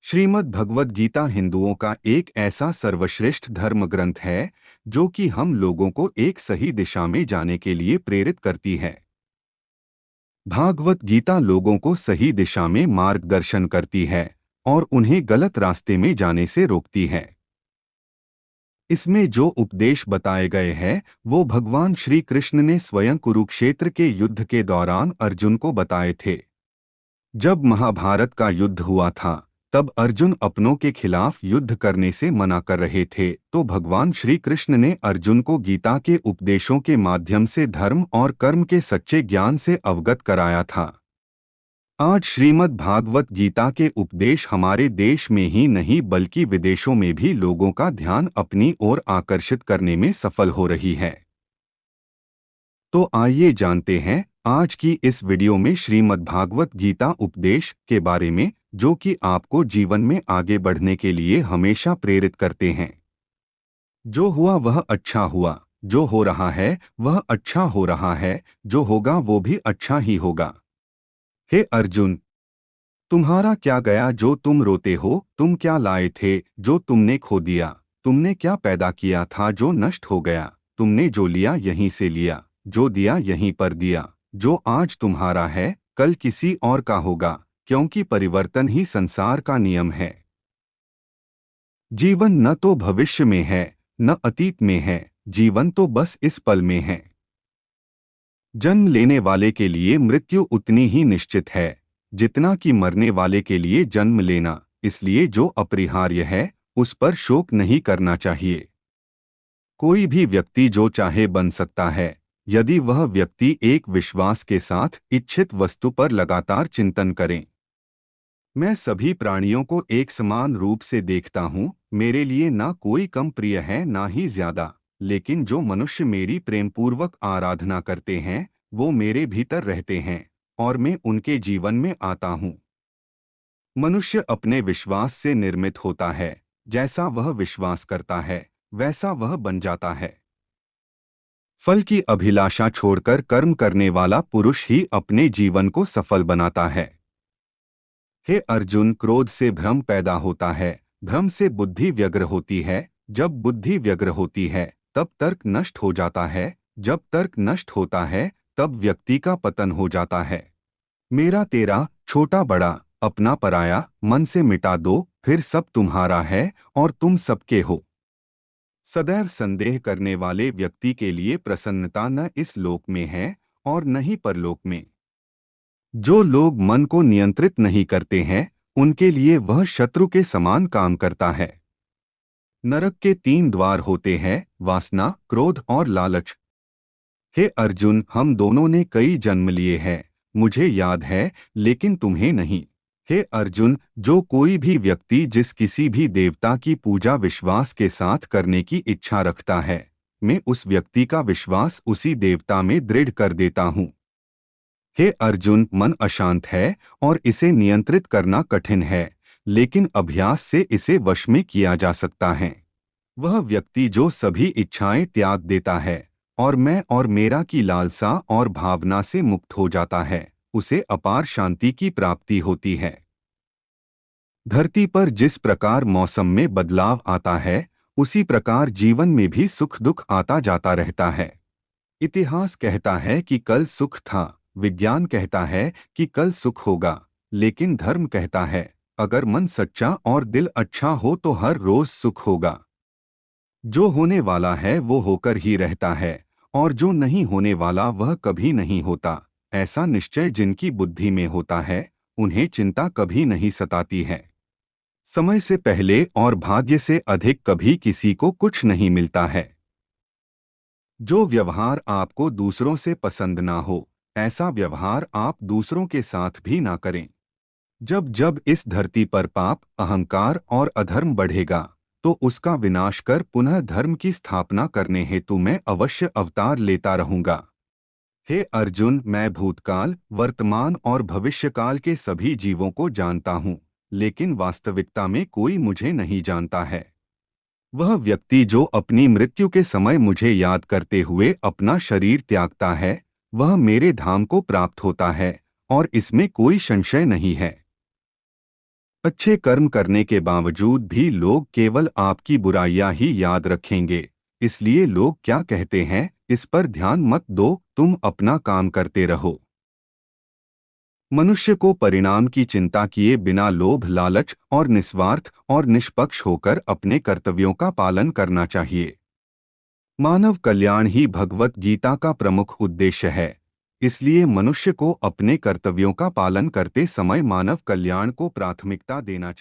श्रीमद् भगवद गीता हिंदुओं का एक ऐसा सर्वश्रेष्ठ धर्म ग्रंथ है जो कि हम लोगों को एक सही दिशा में जाने के लिए प्रेरित करती है। भागवत गीता लोगों को सही दिशा में मार्गदर्शन करती है और उन्हें गलत रास्ते में जाने से रोकती है। इसमें जो उपदेश बताए गए हैं वो भगवान श्री कृष्ण ने स्वयं कुरुक्षेत्र के युद्ध के दौरान अर्जुन को बताए थे। जब महाभारत का युद्ध हुआ था तब अर्जुन अपनों के खिलाफ युद्ध करने से मना कर रहे थे, तो भगवान श्री कृष्ण ने अर्जुन को गीता के उपदेशों के माध्यम से धर्म और कर्म के सच्चे ज्ञान से अवगत कराया था। आज श्रीमद् भागवत गीता के उपदेश हमारे देश में ही नहीं बल्कि विदेशों में भी लोगों का ध्यान अपनी ओर आकर्षित करने में सफल हो रही है। तो आइए जानते हैं आज की इस वीडियो में श्रीमद् भागवत गीता उपदेश के बारे में, जो कि आपको जीवन में आगे बढ़ने के लिए हमेशा प्रेरित करते हैं। जो हुआ वह अच्छा हुआ, जो हो रहा है वह अच्छा हो रहा है, जो होगा वो भी अच्छा ही होगा। हे अर्जुन, तुम्हारा क्या गया जो तुम रोते हो? तुम क्या लाए थे जो तुमने खो दिया? तुमने क्या पैदा किया था जो नष्ट हो गया? तुमने जो लिया यहीं से लिया, जो दिया यहीं पर दिया। जो आज तुम्हारा है कल किसी और का होगा, क्योंकि परिवर्तन ही संसार का नियम है। जीवन न तो भविष्य में है न अतीत में है, जीवन तो बस इस पल में है। जन्म लेने वाले के लिए मृत्यु उतनी ही निश्चित है जितना कि मरने वाले के लिए जन्म लेना, इसलिए जो अपरिहार्य है उस पर शोक नहीं करना चाहिए। कोई भी व्यक्ति जो चाहे बन सकता है यदि वह व्यक्ति एक विश्वास के साथ इच्छित वस्तु पर लगातार चिंतन करे। मैं सभी प्राणियों को एक समान रूप से देखता हूँ, मेरे लिए ना कोई कम प्रिय है ना ही ज्यादा, लेकिन जो मनुष्य मेरी प्रेमपूर्वक आराधना करते हैं वो मेरे भीतर रहते हैं और मैं उनके जीवन में आता हूँ। मनुष्य अपने विश्वास से निर्मित होता है, जैसा वह विश्वास करता है वैसा वह बन जाता है। फल की अभिलाषा छोड़कर कर्म करने वाला पुरुष ही अपने जीवन को सफल बनाता है। हे अर्जुन, क्रोध से भ्रम पैदा होता है, भ्रम से बुद्धि व्यग्र होती है, जब बुद्धि व्यग्र होती है तब तर्क नष्ट हो जाता है, जब तर्क नष्ट होता है तब व्यक्ति का पतन हो जाता है। मेरा तेरा, छोटा बड़ा, अपना पराया, मन से मिटा दो, फिर सब तुम्हारा है और तुम सबके हो। सदैव संदेह करने वाले व्यक्ति के लिए प्रसन्नता न इस लोक में है और न ही परलोक में। जो लोग मन को नियंत्रित नहीं करते हैं उनके लिए वह शत्रु के समान काम करता है। नरक के 3 द्वार होते हैं, वासना, क्रोध और लालच। हे अर्जुन, हम दोनों ने कई जन्म लिए हैं, मुझे याद है लेकिन तुम्हें नहीं। हे अर्जुन, जो कोई भी व्यक्ति जिस किसी भी देवता की पूजा विश्वास के साथ करने की इच्छा रखता है, मैं उस व्यक्ति का विश्वास उसी देवता में दृढ़ कर देता हूँ। हे अर्जुन, मन अशांत है और इसे नियंत्रित करना कठिन है, लेकिन अभ्यास से इसे वश में किया जा सकता है। वह व्यक्ति जो सभी इच्छाएं त्याग देता है और मैं और मेरा की लालसा और भावना से मुक्त हो जाता है, उसे अपार शांति की प्राप्ति होती है। धरती पर जिस प्रकार मौसम में बदलाव आता है उसी प्रकार जीवन में भी सुख दुख आता जाता रहता है। इतिहास कहता है कि कल सुख था, विज्ञान कहता है कि कल सुख होगा, लेकिन धर्म कहता है अगर मन सच्चा और दिल अच्छा हो तो हर रोज सुख होगा। जो होने वाला है वो होकर ही रहता है और जो नहीं होने वाला वह कभी नहीं होता। ऐसा निश्चय जिनकी बुद्धि में होता है उन्हें चिंता कभी नहीं सताती है। समय से पहले और भाग्य से अधिक कभी किसी को कुछ नहीं मिलता है। जो व्यवहार आपको दूसरों से पसंद ना हो ऐसा व्यवहार आप दूसरों के साथ भी ना करें। जब जब इस धरती पर पाप, अहंकार और अधर्म बढ़ेगा तो उसका विनाश कर पुनः धर्म की स्थापना करने हेतु मैं अवश्य अवतार लेता रहूंगा। हे अर्जुन, मैं भूतकाल, वर्तमान और भविष्यकाल के सभी जीवों को जानता हूँ, लेकिन वास्तविकता में कोई मुझे नहीं जानता है। वह व्यक्ति जो अपनी मृत्यु के समय मुझे याद करते हुए अपना शरीर त्यागता है वह मेरे धाम को प्राप्त होता है और इसमें कोई संशय नहीं है। अच्छे कर्म करने के बावजूद भी लोग केवल आपकी बुराइयां ही याद रखेंगे। इसलिए लोग क्या कहते हैं, इस पर ध्यान मत दो, तुम अपना काम करते रहो। मनुष्य को परिणाम की चिंता किए बिना लोभ, लालच और निस्वार्थ और निष्पक्ष होकर अपने कर्तव्यों का पालन करना चाहिए। मानव कल्याण ही भगवत गीता का प्रमुख उद्देश्य है। इसलिए मनुष्य को अपने कर्तव्यों का पालन करते समय मानव कल्याण को प्राथमिकता देना चाहिए।